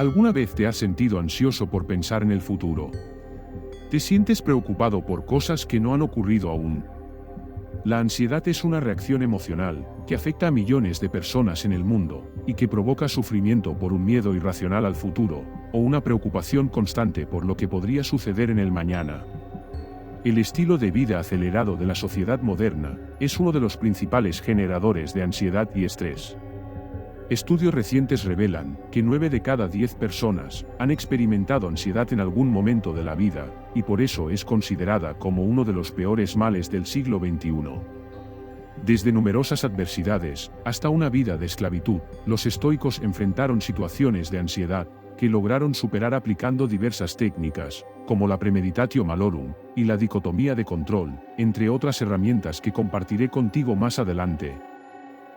¿Alguna vez te has sentido ansioso por pensar en el futuro? ¿Te sientes preocupado por cosas que no han ocurrido aún? La ansiedad es una reacción emocional que afecta a millones de personas en el mundo y que provoca sufrimiento por un miedo irracional al futuro o una preocupación constante por lo que podría suceder en el mañana. El estilo de vida acelerado de la sociedad moderna es uno de los principales generadores de ansiedad y estrés. Estudios recientes revelan que 9 de cada 10 personas han experimentado ansiedad en algún momento de la vida, y por eso es considerada como uno de los peores males del siglo XXI. Desde numerosas adversidades hasta una vida de esclavitud, los estoicos enfrentaron situaciones de ansiedad que lograron superar aplicando diversas técnicas, como la premeditatio malorum y la dicotomía de control, entre otras herramientas que compartiré contigo más adelante.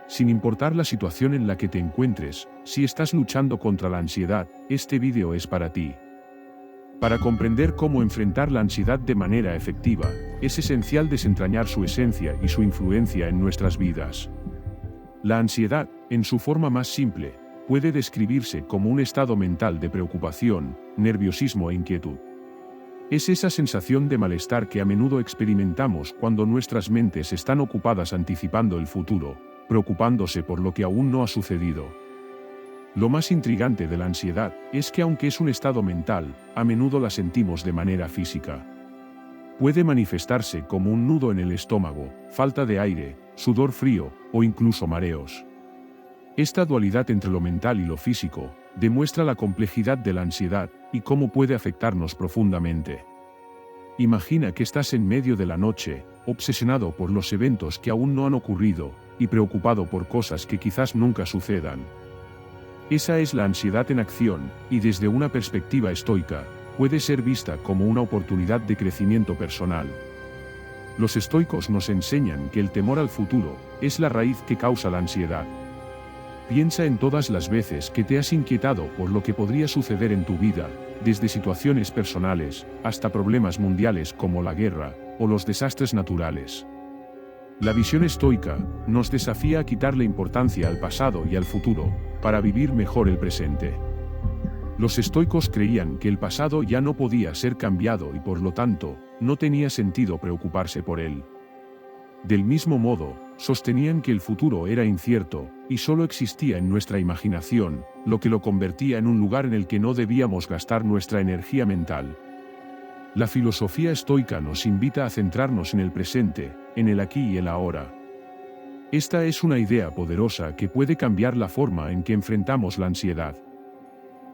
Sin importar la situación en la que te encuentres, si estás luchando contra la ansiedad, este vídeo es para ti. Para comprender cómo enfrentar la ansiedad de manera efectiva, es esencial desentrañar su esencia y su influencia en nuestras vidas. La ansiedad, en su forma más simple, puede describirse como un estado mental de preocupación, nerviosismo e inquietud. Es esa sensación de malestar que a menudo experimentamos cuando nuestras mentes están ocupadas anticipando el futuro, preocupándose por lo que aún no ha sucedido. Lo más intrigante de la ansiedad es que aunque es un estado mental, a menudo la sentimos de manera física. Puede manifestarse como un nudo en el estómago, falta de aire, sudor frío o incluso mareos. Esta dualidad entre lo mental y lo físico demuestra la complejidad de la ansiedad y cómo puede afectarnos profundamente. Imagina que estás en medio de la noche, obsesionado por los eventos que aún no han ocurrido, y preocupado por cosas que quizás nunca sucedan. Esa es la ansiedad en acción, y desde una perspectiva estoica, puede ser vista como una oportunidad de crecimiento personal. Los estoicos nos enseñan que el temor al futuro es la raíz que causa la ansiedad. Piensa en todas las veces que te has inquietado por lo que podría suceder en tu vida, desde situaciones personales hasta problemas mundiales como la guerra o los desastres naturales. La visión estoica nos desafía a quitarle importancia al pasado y al futuro, para vivir mejor el presente. Los estoicos creían que el pasado ya no podía ser cambiado y por lo tanto, no tenía sentido preocuparse por él. Del mismo modo, sostenían que el futuro era incierto, y solo existía en nuestra imaginación, lo que lo convertía en un lugar en el que no debíamos gastar nuestra energía mental. La filosofía estoica nos invita a centrarnos en el presente, en el aquí y el ahora. Esta es una idea poderosa que puede cambiar la forma en que enfrentamos la ansiedad.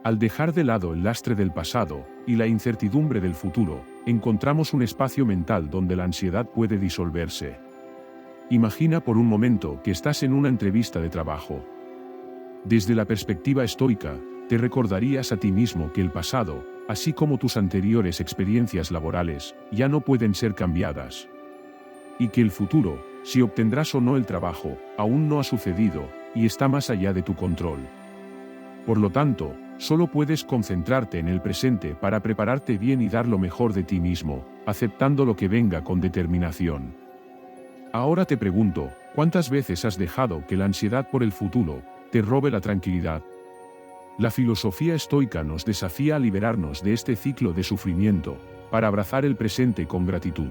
Al dejar de lado el lastre del pasado y la incertidumbre del futuro, encontramos un espacio mental donde la ansiedad puede disolverse. Imagina por un momento que estás en una entrevista de trabajo. Desde la perspectiva estoica, te recordarías a ti mismo que el pasado, así como tus anteriores experiencias laborales, ya no pueden ser cambiadas. Y que el futuro, si obtendrás o no el trabajo, aún no ha sucedido, y está más allá de tu control. Por lo tanto, solo puedes concentrarte en el presente para prepararte bien y dar lo mejor de ti mismo, aceptando lo que venga con determinación. Ahora te pregunto, ¿cuántas veces has dejado que la ansiedad por el futuro te robe la tranquilidad? La filosofía estoica nos desafía a liberarnos de este ciclo de sufrimiento, para abrazar el presente con gratitud.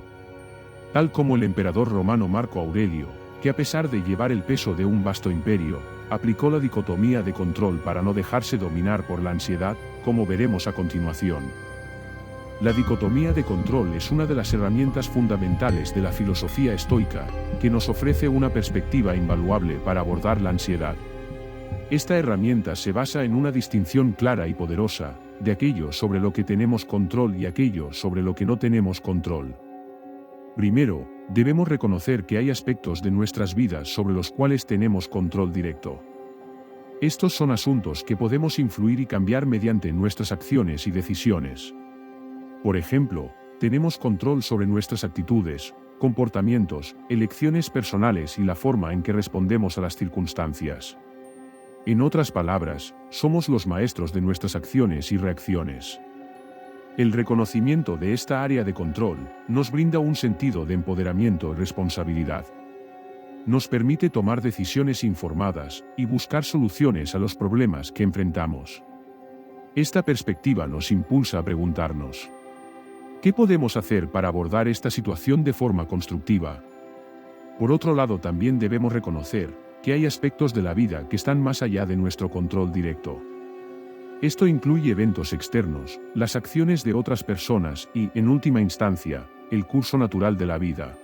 Tal como el emperador romano Marco Aurelio, que a pesar de llevar el peso de un vasto imperio, aplicó la dicotomía de control para no dejarse dominar por la ansiedad, como veremos a continuación. La dicotomía de control es una de las herramientas fundamentales de la filosofía estoica, que nos ofrece una perspectiva invaluable para abordar la ansiedad. Esta herramienta se basa en una distinción clara y poderosa, de aquello sobre lo que tenemos control y aquello sobre lo que no tenemos control. Primero, debemos reconocer que hay aspectos de nuestras vidas sobre los cuales tenemos control directo. Estos son asuntos que podemos influir y cambiar mediante nuestras acciones y decisiones. Por ejemplo, tenemos control sobre nuestras actitudes, comportamientos, elecciones personales y la forma en que respondemos a las circunstancias. En otras palabras, somos los maestros de nuestras acciones y reacciones. El reconocimiento de esta área de control nos brinda un sentido de empoderamiento y responsabilidad. Nos permite tomar decisiones informadas y buscar soluciones a los problemas que enfrentamos. Esta perspectiva nos impulsa a preguntarnos: ¿qué podemos hacer para abordar esta situación de forma constructiva? Por otro lado, también debemos reconocer que hay aspectos de la vida que están más allá de nuestro control directo. Esto incluye eventos externos, las acciones de otras personas y, en última instancia, el curso natural de la vida.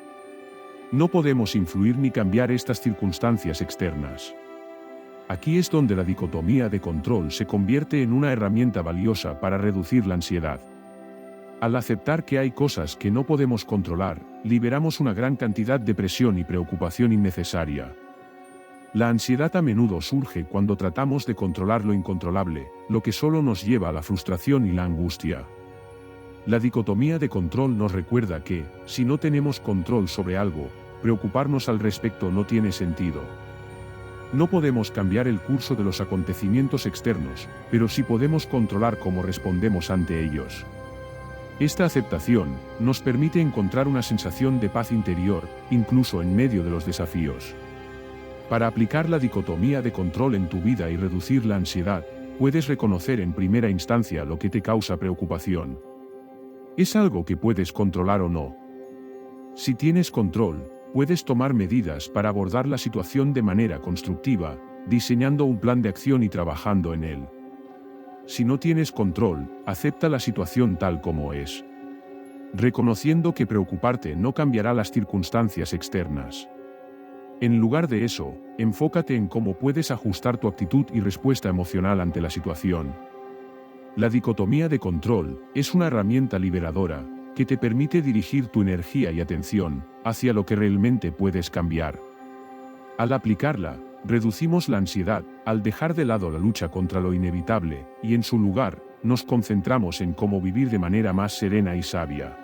No podemos influir ni cambiar estas circunstancias externas. Aquí es donde la dicotomía de control se convierte en una herramienta valiosa para reducir la ansiedad. Al aceptar que hay cosas que no podemos controlar, liberamos una gran cantidad de presión y preocupación innecesaria. La ansiedad a menudo surge cuando tratamos de controlar lo incontrolable, lo que solo nos lleva a la frustración y la angustia. La dicotomía de control nos recuerda que, si no tenemos control sobre algo, preocuparnos al respecto no tiene sentido. No podemos cambiar el curso de los acontecimientos externos, pero sí podemos controlar cómo respondemos ante ellos. Esta aceptación nos permite encontrar una sensación de paz interior, incluso en medio de los desafíos. Para aplicar la dicotomía de control en tu vida y reducir la ansiedad, puedes reconocer en primera instancia lo que te causa preocupación. ¿Es algo que puedes controlar o no? Si tienes control, puedes tomar medidas para abordar la situación de manera constructiva, diseñando un plan de acción y trabajando en él. Si no tienes control, acepta la situación tal como es, reconociendo que preocuparte no cambiará las circunstancias externas. En lugar de eso, enfócate en cómo puedes ajustar tu actitud y respuesta emocional ante la situación. La dicotomía de control es una herramienta liberadora que te permite dirigir tu energía y atención hacia lo que realmente puedes cambiar. Al aplicarla, reducimos la ansiedad al dejar de lado la lucha contra lo inevitable y en su lugar, nos concentramos en cómo vivir de manera más serena y sabia.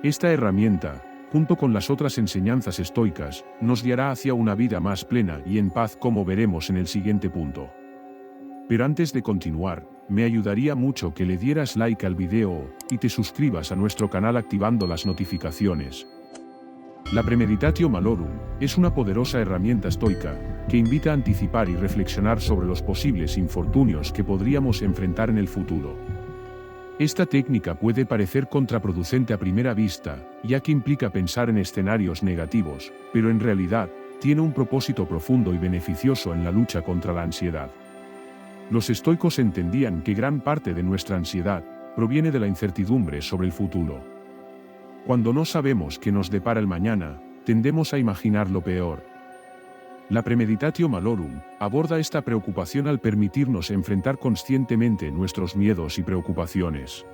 Esta herramienta, junto con las otras enseñanzas estoicas, nos guiará hacia una vida más plena y en paz, como veremos en el siguiente punto. Pero antes de continuar, me ayudaría mucho que le dieras like al video y te suscribas a nuestro canal activando las notificaciones. La Premeditatio Malorum es una poderosa herramienta estoica que invita a anticipar y reflexionar sobre los posibles infortunios que podríamos enfrentar en el futuro. Esta técnica puede parecer contraproducente a primera vista, ya que implica pensar en escenarios negativos, pero en realidad, tiene un propósito profundo y beneficioso en la lucha contra la ansiedad. Los estoicos entendían que gran parte de nuestra ansiedad proviene de la incertidumbre sobre el futuro. Cuando no sabemos qué nos depara el mañana, tendemos a imaginar lo peor. La Premeditatio Malorum aborda esta preocupación al permitirnos enfrentar conscientemente nuestros miedos y preocupaciones.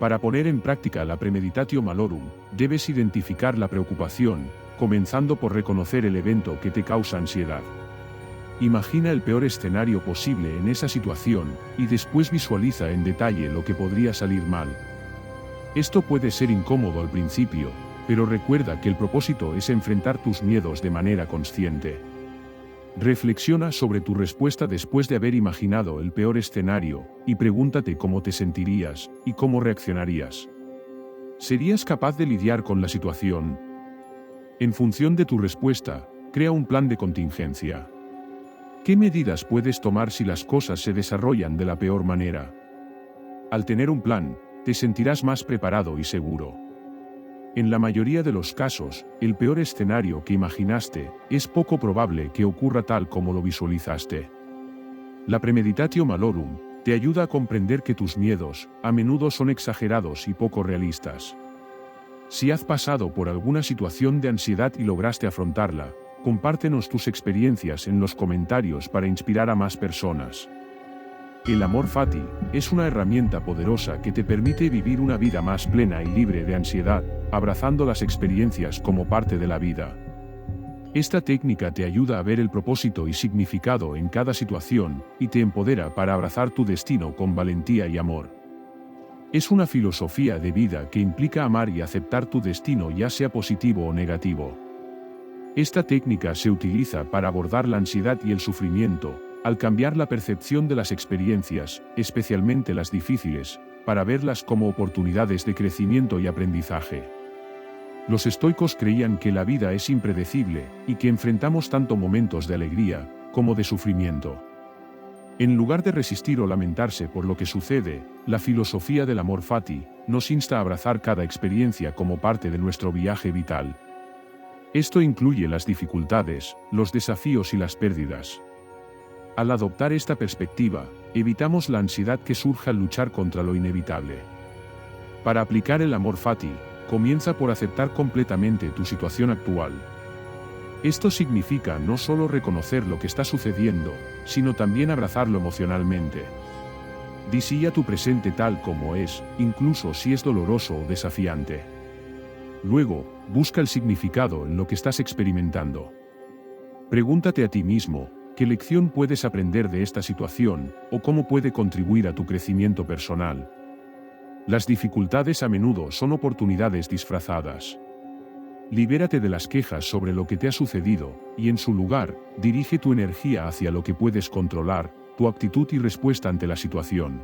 Para poner en práctica la Premeditatio Malorum, debes identificar la preocupación, comenzando por reconocer el evento que te causa ansiedad. Imagina el peor escenario posible en esa situación, y después visualiza en detalle lo que podría salir mal. Esto puede ser incómodo al principio, pero recuerda que el propósito es enfrentar tus miedos de manera consciente. Reflexiona sobre tu respuesta después de haber imaginado el peor escenario, y pregúntate cómo te sentirías, y cómo reaccionarías. ¿Serías capaz de lidiar con la situación? En función de tu respuesta, crea un plan de contingencia. ¿Qué medidas puedes tomar si las cosas se desarrollan de la peor manera? Al tener un plan, te sentirás más preparado y seguro. En la mayoría de los casos, el peor escenario que imaginaste es poco probable que ocurra tal como lo visualizaste. La Premeditatio Malorum te ayuda a comprender que tus miedos, a menudo son exagerados y poco realistas. Si has pasado por alguna situación de ansiedad y lograste afrontarla, compártenos tus experiencias en los comentarios para inspirar a más personas. El amor fati es una herramienta poderosa que te permite vivir una vida más plena y libre de ansiedad, abrazando las experiencias como parte de la vida. Esta técnica te ayuda a ver el propósito y significado en cada situación, y te empodera para abrazar tu destino con valentía y amor. Es una filosofía de vida que implica amar y aceptar tu destino, ya sea positivo o negativo. Esta técnica se utiliza para abordar la ansiedad y el sufrimiento, al cambiar la percepción de las experiencias, especialmente las difíciles, para verlas como oportunidades de crecimiento y aprendizaje. Los estoicos creían que la vida es impredecible y que enfrentamos tanto momentos de alegría como de sufrimiento. En lugar de resistir o lamentarse por lo que sucede, la filosofía del amor fati nos insta a abrazar cada experiencia como parte de nuestro viaje vital. Esto incluye las dificultades, los desafíos y las pérdidas. Al adoptar esta perspectiva, evitamos la ansiedad que surge al luchar contra lo inevitable. Para aplicar el amor fati, comienza por aceptar completamente tu situación actual. Esto significa no solo reconocer lo que está sucediendo, sino también abrazarlo emocionalmente. Di sí a tu presente tal como es, incluso si es doloroso o desafiante. Luego, busca el significado en lo que estás experimentando. Pregúntate a ti mismo, ¿qué lección puedes aprender de esta situación, o cómo puede contribuir a tu crecimiento personal? Las dificultades a menudo son oportunidades disfrazadas. Libérate de las quejas sobre lo que te ha sucedido, y en su lugar, dirige tu energía hacia lo que puedes controlar, tu actitud y respuesta ante la situación.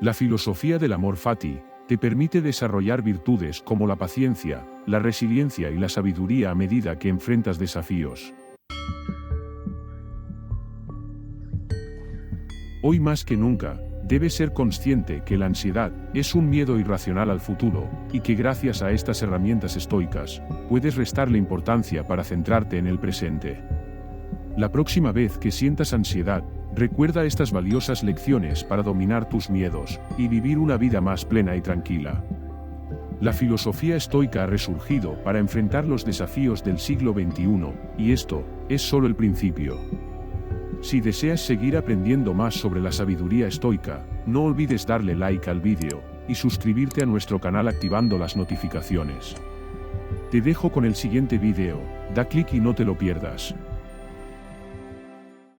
La filosofía del amor fati te permite desarrollar virtudes como la paciencia, la resiliencia y la sabiduría a medida que enfrentas desafíos. Hoy más que nunca, debes ser consciente que la ansiedad es un miedo irracional al futuro, y que gracias a estas herramientas estoicas, puedes restarle importancia para centrarte en el presente. La próxima vez que sientas ansiedad, recuerda estas valiosas lecciones para dominar tus miedos y vivir una vida más plena y tranquila. La filosofía estoica ha resurgido para enfrentar los desafíos del siglo XXI, y esto es solo el principio. Si deseas seguir aprendiendo más sobre la sabiduría estoica, no olvides darle like al vídeo y suscribirte a nuestro canal activando las notificaciones. Te dejo con el siguiente vídeo, da clic y no te lo pierdas.